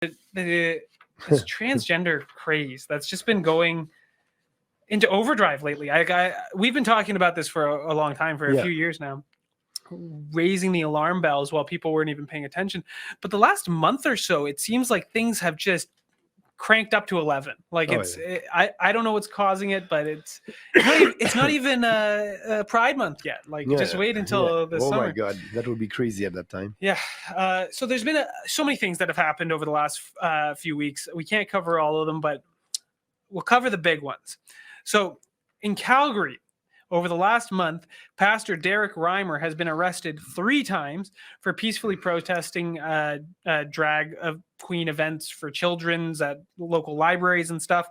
this transgender craze that's just been going into overdrive lately. We've been talking about this for a long time, for a few years now, raising the alarm bells while people weren't even paying attention. But the last month or so, it seems like things have just cranked up to 11. Like I don't know what's causing it, but it's not even a Pride Month yet. Like just wait until the summer. Oh my God, that would be crazy at that time. Yeah. So there's been so many things that have happened over the last few weeks. We can't cover all of them, but we'll cover the big ones. So in Calgary, over the last month, Pastor Derek Reimer has been arrested 3 times for peacefully protesting drag queen events for children's at local libraries and stuff.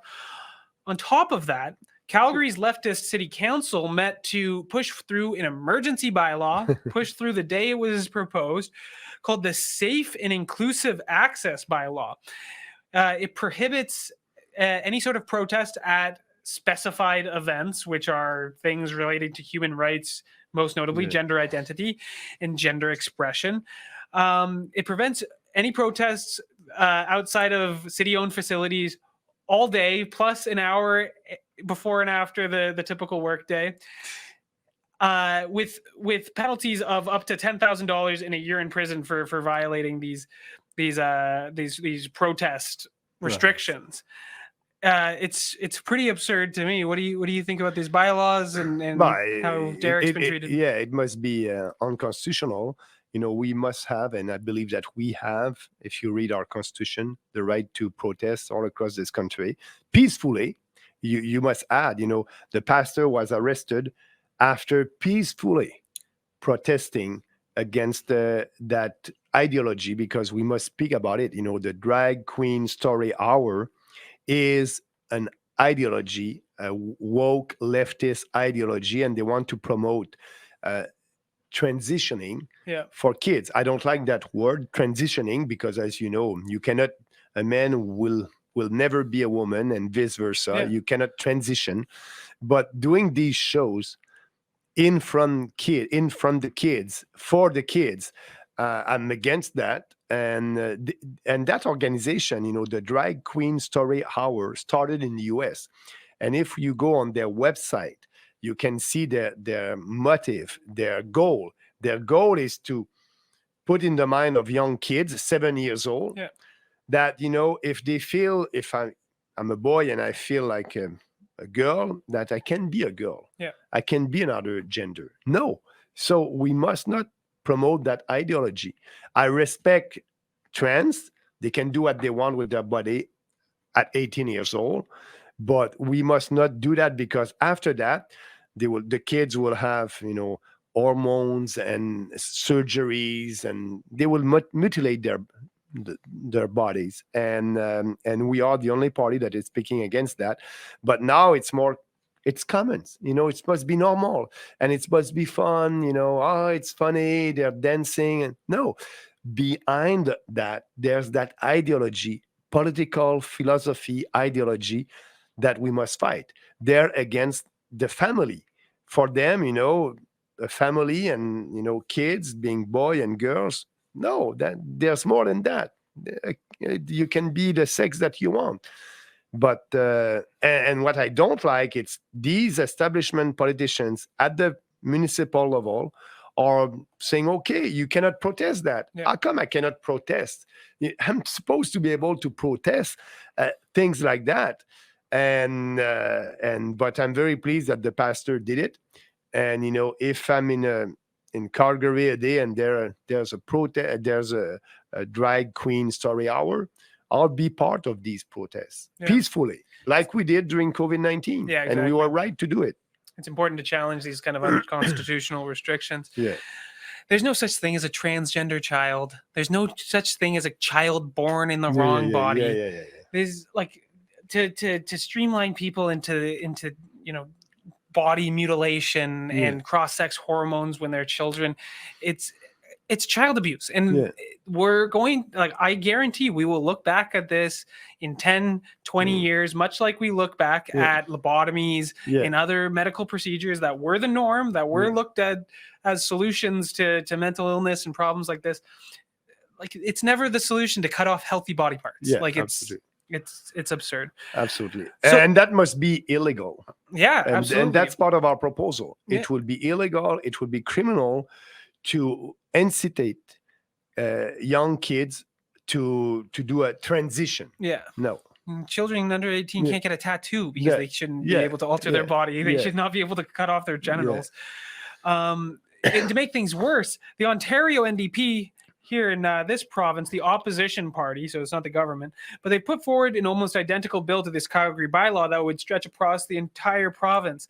On top of that, Calgary's leftist city council met to push through an emergency bylaw, pushed through the day it was proposed, called the Safe and Inclusive Access Bylaw. It prohibits any sort of protest at specified events, which are things related to human rights, most notably gender identity and gender expression. It prevents any protests outside of city-owned facilities all day, plus an hour before and after the typical workday, with penalties of up to $10,000 and a year in prison for violating these protest restrictions. It's pretty absurd to me. What do you think about these bylaws and how Derek's been treated? It must be unconstitutional. We must have, and I believe that we have, if you read our constitution, the right to protest all across this country peacefully. You must add, the pastor was arrested after peacefully protesting against that ideology, because we must speak about it. The Drag Queen Story Hour is an ideology, a woke leftist ideology, and they want to promote transitioning for kids. I don't like that word, transitioning, because as you know, a man will never be a woman and vice versa. You cannot transition. But doing these shows in front the kids, for the kids, I'm against that. And that organization, the Drag Queen Story Hour, started in the US. And if you go on their website, you can see their motive, their goal. Their goal is to put in the mind of young kids, 7 years old, that, if they feel, if I'm a boy and I feel like a girl, that I can be a girl. I can be another gender. No. So we must not promote that ideology. I respect trans. They can do what they want with their body at 18 years old, but we must not do that, because after that, the kids will have, hormones and surgeries, and they will mutilate their bodies. And we are the only party that is speaking against that. But now it's common, it must be normal, and it must be fun, it's funny, they're dancing. And no, behind that, there's that ideology, political philosophy ideology, that we must fight. They're against the family. For them, a family and, kids being boy and girls, no, that there's more than that. You can be the sex that you want. But and what I don't like, it's these establishment politicians at the municipal level are saying, okay, you cannot protest that. How come I cannot protest? I'm supposed to be able to protest things like that. But I'm very pleased that the pastor did it. And if I'm in Calgary a day and there's a protest, there's a Drag Queen Story Hour, I'll be part of these protests peacefully, like we did during COVID-19. Yeah, exactly. And we were right to do it. It's important to challenge these kind of unconstitutional restrictions. There's no such thing as a transgender child. There's no such thing as a child born in the wrong body. There's like to streamline people into body mutilation and cross-sex hormones when they're children. It's child abuse. And we're going, I guarantee we will look back at this in 10, 20 years, much like we look back at lobotomies and other medical procedures that were the norm, that were looked at as solutions to mental illness and problems like this. like it's never the solution to cut off healthy body parts. Yeah, Like absolutely. it's absurd. Absolutely. So- And that must be illegal. Yeah, And absolutely. that's part of our proposal. Yeah. It would be illegal, it would be criminal to incite young kids to do a transition. Yeah. No. Children under 18 Yeah. can't get a tattoo because Yeah. they shouldn't be Yeah. able to alter their Yeah. body. They Yeah. should not be able to cut off their genitals. And to make things worse, the Ontario NDP here in this province, the opposition party, so it's not the government, but they put forward an almost identical bill to this Calgary bylaw that would stretch across the entire province.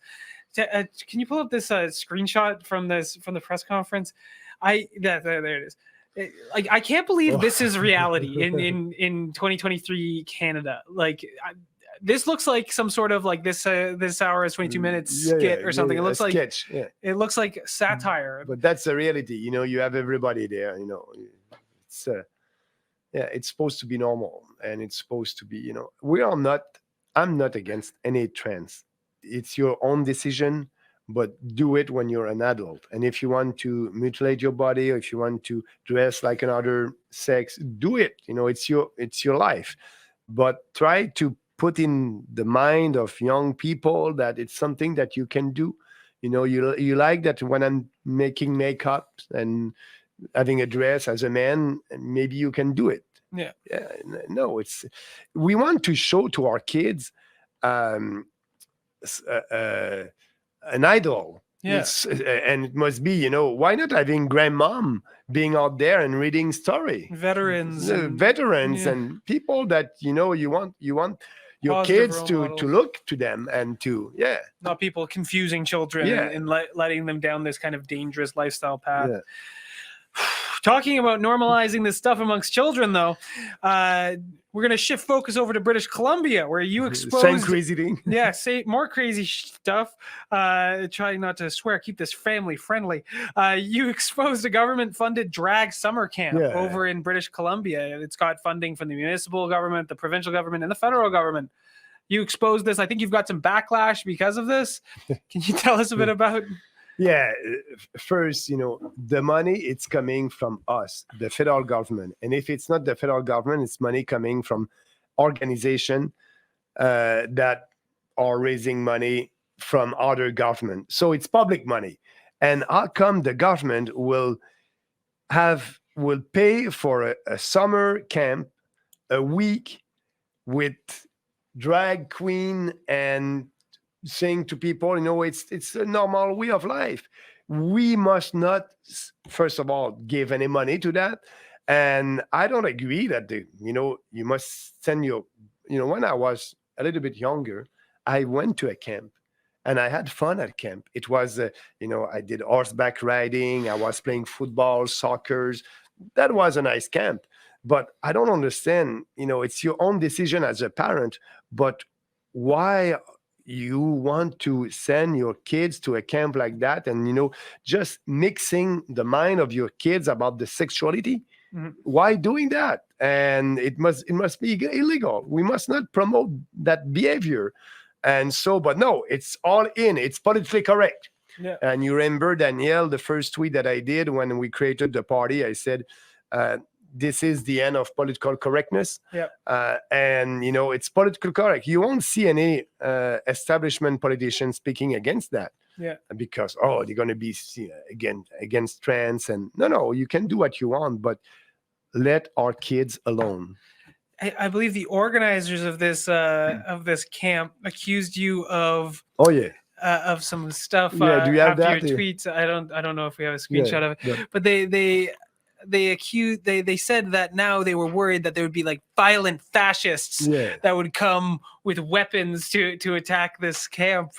Can you pull up this screenshot from the press conference? There it is. Like I can't believe this is reality in 2023 Canada. Like this looks like some sort of like this hour is 22 minutes skit or something. It looks like sketch. Yeah. it looks like satire. But that's the reality. You know, you have everybody there. You know, it's it's supposed to be normal, and it's supposed to be. You know, we are not. I'm not against any trans. It's your own decision, but do it when you're an adult. And if you want to mutilate your body, or if you want to dress like another sex, do it. You know, it's your life. But try to put in the mind of young people that it's something that you can do. You know, you like that when I'm making makeup and having a dress as a man, maybe you can do it. Yeah. No, we want to show to our kids an idol. Yeah. And it must be, you know, why not having grandmom being out there and reading story? Veterans And people that, you know, you want your positive kids role to models. look to them and to Not people confusing children and letting them down this kind of dangerous lifestyle path. Yeah. Talking about normalizing this stuff amongst children, though, we're going to shift focus over to British Columbia, where you exposed Same crazy thing. say more crazy stuff. Trying not to swear, keep this family friendly. You exposed a government-funded drag summer camp over in British Columbia. It's got funding from the municipal government, the provincial government, and the federal government. You exposed this. I think you've got some backlash because of this. Can you tell us a bit about? Yeah, first, you know, the money, it's coming from us, the federal government. And if it's not the federal government, it's money coming from organizations that are raising money from other government. So it's public money. And how come the government will pay for a summer camp, a week with drag queen and saying to people, you know, it's a normal way of life. We must not, first of all, give any money to that. And I don't agree that you must send when I was a little bit younger, I went to a camp and I had fun at camp. It was, I did horseback riding. I was playing football, soccer. That was a nice camp. But I don't understand, it's your own decision as a parent, but why you want to send your kids to a camp like that and just mixing the mind of your kids about the sexuality? Why doing that? And it must be illegal. We must not promote that behavior. And so, but no, it's all in. It's politically correct. Yeah. And you remember, Danielle, the first tweet that I did when we created the party, I said, this is the end of political correctness. Yeah. And, it's politically correct. You won't see any establishment politicians speaking against that. Yeah. Because, they're going to be against trans. And no, you can do what you want, but let our kids alone. I believe the organizers of this camp accused you of of some stuff. Do you have after that? Your tweets? I don't know if we have a screenshot of it, but they said that now they were worried that there would be like violent fascists that would come with weapons to attack this camp.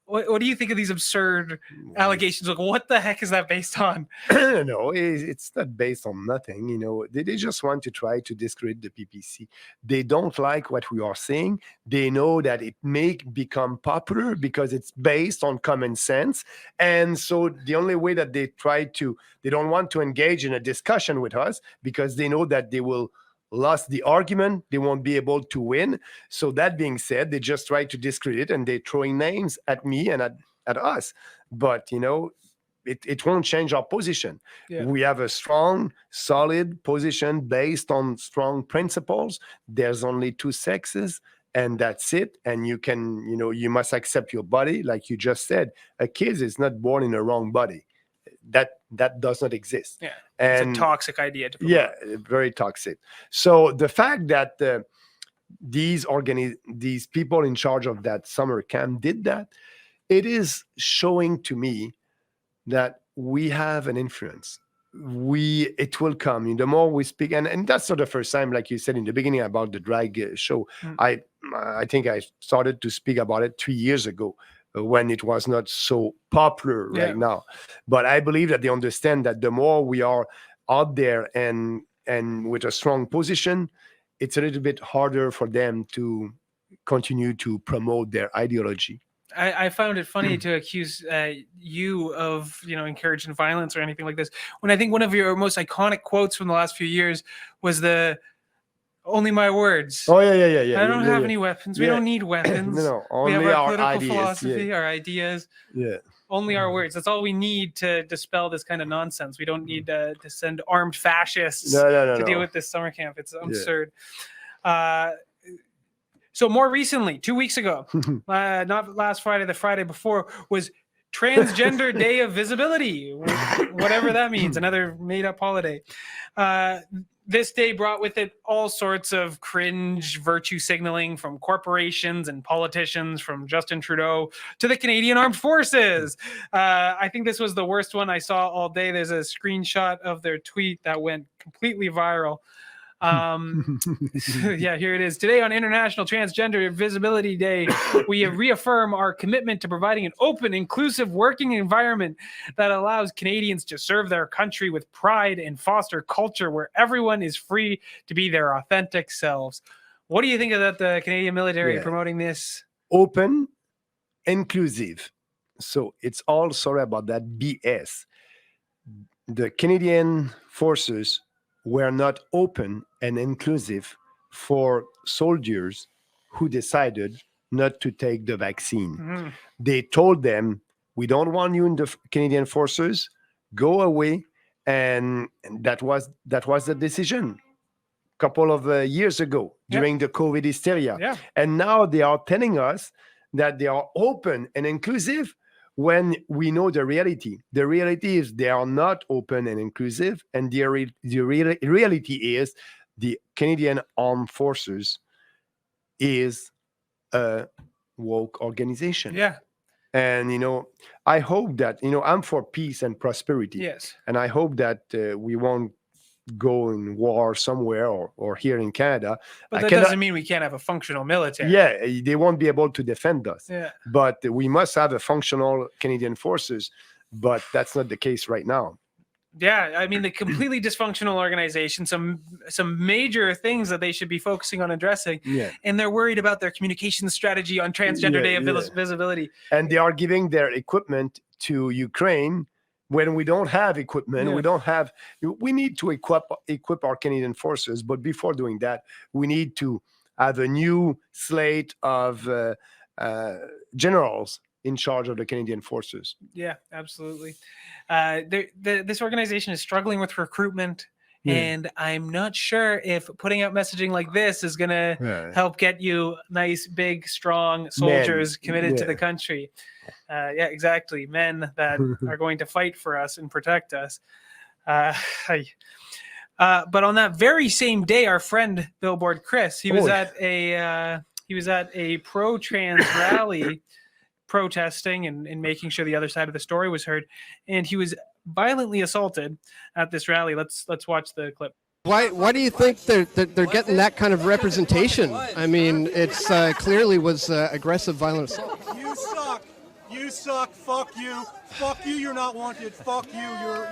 What do you think of these absurd allegations? Like, what the heck is that based on? No, it's not based on nothing. They just want to try to discredit the PPC. They don't like what we are saying. They know that it may become popular because it's based on common sense. And so the only way that they don't want to engage in a discussion with us because they know that they will lost the argument, they won't be able to win. So that being said, they just try to discredit and they're throwing names at me and at us. But it won't change our position. Yeah. We have a strong, solid position based on strong principles. There's only two sexes, and that's it. And you must accept your body, like you just said. A kid is not born in a wrong body. That does not exist. Yeah, and it's a toxic idea to promote. Yeah, very toxic. So the fact that these people in charge of that summer camp did that, it is showing to me that we have an influence. It will come. The more we speak, and that's not the first time, like you said in the beginning about the drag show. I think I started to speak about it 3 years ago, when it was not so popular right now. But I believe that they understand that the more we are out there and with a strong position, it's a little bit harder for them to continue to promote their ideology. I found it funny to accuse you of, encouraging violence or anything like this, when I think one of your most iconic quotes from the last few years was the "Only my words." Oh yeah. I don't have any weapons. We don't need weapons. No, only we have our our political ideas. philosophy, our ideas. Yeah. Only our words. That's all we need to dispel this kind of nonsense. We don't need to send armed fascists to deal with this summer camp. It's absurd. So more recently, 2 weeks ago, not last Friday, the Friday before, was Transgender Day of Visibility, whatever that means, another made-up holiday. This day brought with it all sorts of cringe virtue signaling from corporations and politicians, from Justin Trudeau to the Canadian Armed Forces. I think this was the worst one I saw all day. There's a screenshot of their tweet that went completely viral. Here it is. Today on International Transgender Visibility Day, we reaffirm our commitment to providing an open, inclusive working environment that allows Canadians to serve their country with pride and foster culture where everyone is free to be their authentic selves. What do you think of that, the Canadian military promoting this? Open, inclusive. So it's all sorry about that BS. The Canadian forces were not open and inclusive for soldiers who decided not to take the vaccine. They told them, we don't want you in the Canadian forces, go away. And that was the decision a couple of years ago during the COVID hysteria. And now they are telling us that they are open and inclusive, when we know the reality. The reality is they are not open and inclusive, and the reality is the Canadian Armed Forces is a woke organization. And, I hope that, I'm for peace and prosperity. Yes. And I hope that we won't go in war somewhere or here in Canada. But that doesn't mean we can't have a functional military. Yeah, they won't be able to defend us. Yeah. But we must have a functional Canadian forces, but that's not the case right now. Yeah, I mean, the completely dysfunctional organization, some major things that they should be focusing on addressing. And they're worried about their communication strategy on Transgender Day of Visibility. And they are giving their equipment to Ukraine when we don't have equipment. We need to equip our Canadian forces. But before doing that, we need to have a new slate of generals in charge of the Canadian forces. Yeah, absolutely. This organization is struggling with recruitment, and I'm not sure if putting out messaging like this is going to help get you nice, big, strong soldiers committed to the country. Exactly. Men that are going to fight for us and protect us. But on that very same day, our friend Billboard Chris, he was at a pro-trans rally, protesting and making sure the other side of the story was heard, and he was violently assaulted at this rally. Let's watch the clip. Why do you think they're getting that kind of representation? I mean, it's clearly was aggressive, violent assault. You suck. Fuck you. Fuck you. You're not wanted. Fuck you.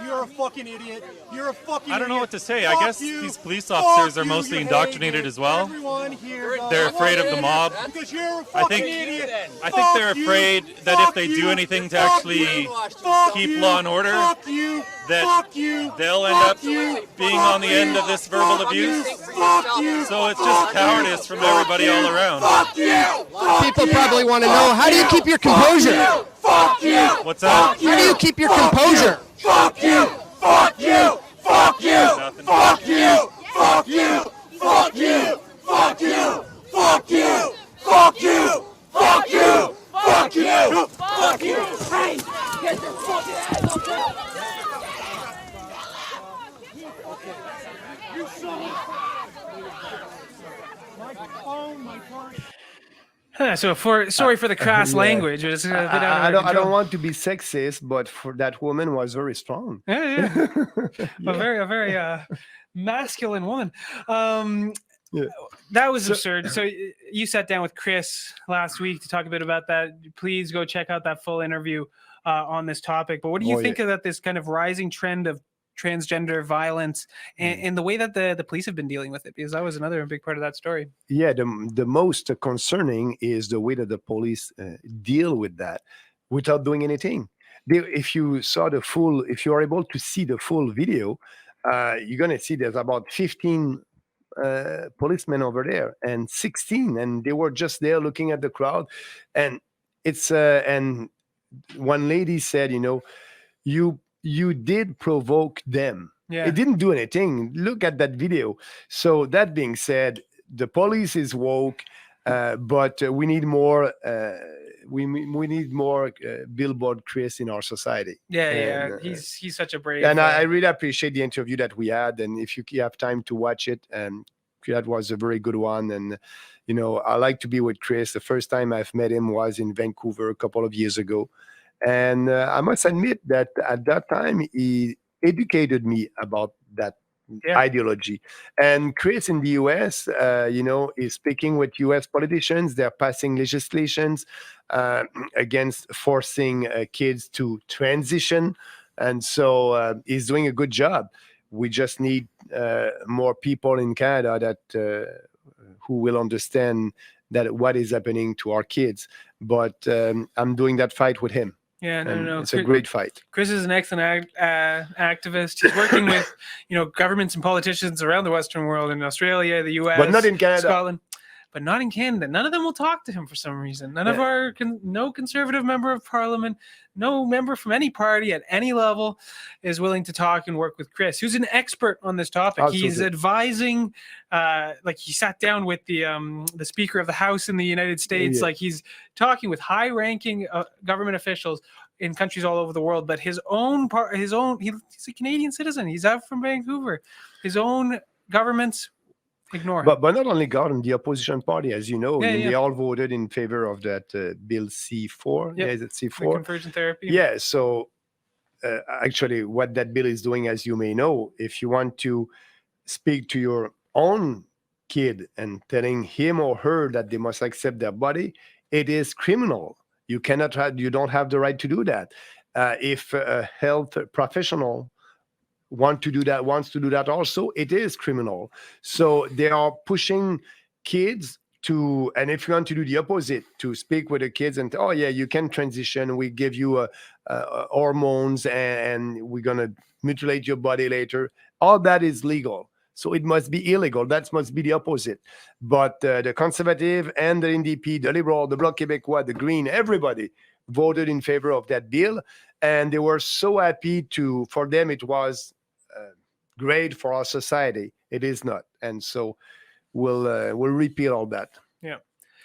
You're a fucking idiot. You're a fucking idiot. I don't know what to say. I guess these police officers are mostly indoctrinated as well. They're afraid of the mob. Because you're a fucking idiot. I think they're afraid that if they do anything to actually keep law and order, that they'll end up being on the end of this verbal abuse. So it's just cowardice from everybody all around. People probably want to know, how do you keep your composure? Fuck you! What's that? How do you keep your composure? Fuck you! Fuck you! Fuck you! Nothing. Fuck you! Fuck you! Fuck you! Fuck you! Fuck you! Fuck you! Fuck you! Fuck you! Fuck you! Hey! Get your fucking ass up there! You Oh my God. Sorry for the crass yeah. language. It was a bit out of I our don't control. want to be sexist, but for that woman was very strong. Yeah, yeah. A very masculine woman. Yeah. That was absurd. So you sat down with Chris last week to talk a bit about that. Please go check out that full interview on this topic. But what do you think of that? This kind of rising trend of transgender violence and the way that the police have been dealing with it, because that was another big part of that story. Yeah, the most concerning is the way that the police deal with that without doing anything. If you are able to see the full video, you're gonna see there's about 15 policemen over there and 16, and they were just there looking at the crowd, and it's and one lady said, you did provoke them. Yeah. It didn't do anything. Look at that video. So that being said, the police is woke, but we need more. We need more Billboard Chris in our society. Yeah, And, he's such a brave. and I really appreciate the interview that we had. And if you have time to watch it, that was a very good one. And I like to be with Chris. The first time I've met him was in Vancouver a couple of years ago. And I must admit that at that time, he educated me about that ideology. And Chris in the US, is speaking with US politicians. They're passing legislations against forcing kids to transition. And so he's doing a good job. We just need more people in Canada that who will understand that what is happening to our kids. But I'm doing that fight with him. Yeah, no. It's a great fight. Chris is an excellent activist. He's working with, governments and politicians around the Western world, in Australia, the U.S., But not in Canada. Scotland, but not in Canada. None of them will talk to him for some reason. None of no conservative member of parliament, no member from any party at any level is willing to talk and work with Chris, who's an expert on this topic. Absolutely. He's advising, like he sat down with the Speaker of the House in the United States. Yeah. Like he's talking with high-ranking government officials in countries all over the world, but he's a Canadian citizen. He's out from Vancouver. His own governments ignore him. But not only government, the opposition party, as you know, they all voted in favor of that Bill C4. Yep. Yeah, is it The C4? conversion therapy. Yeah. So actually, what that bill is doing, as you may know, if you want to speak to your own kid and telling him or her that they must accept their body, it is criminal. You don't have the right to do that. If a health professional wants to do that also, it is criminal. So they are pushing kids to, and if you want to do the opposite, to speak with the kids and, oh yeah, you can transition. We give you hormones and we're going to mutilate your body later. All that is legal. So it must be illegal. That must be the opposite. But the Conservative and the NDP, the Liberal, the Bloc Québécois, the Green, everybody voted in favor of that bill. And they were so happy for them, it was great for our society. It is not. And so we'll repeal all that.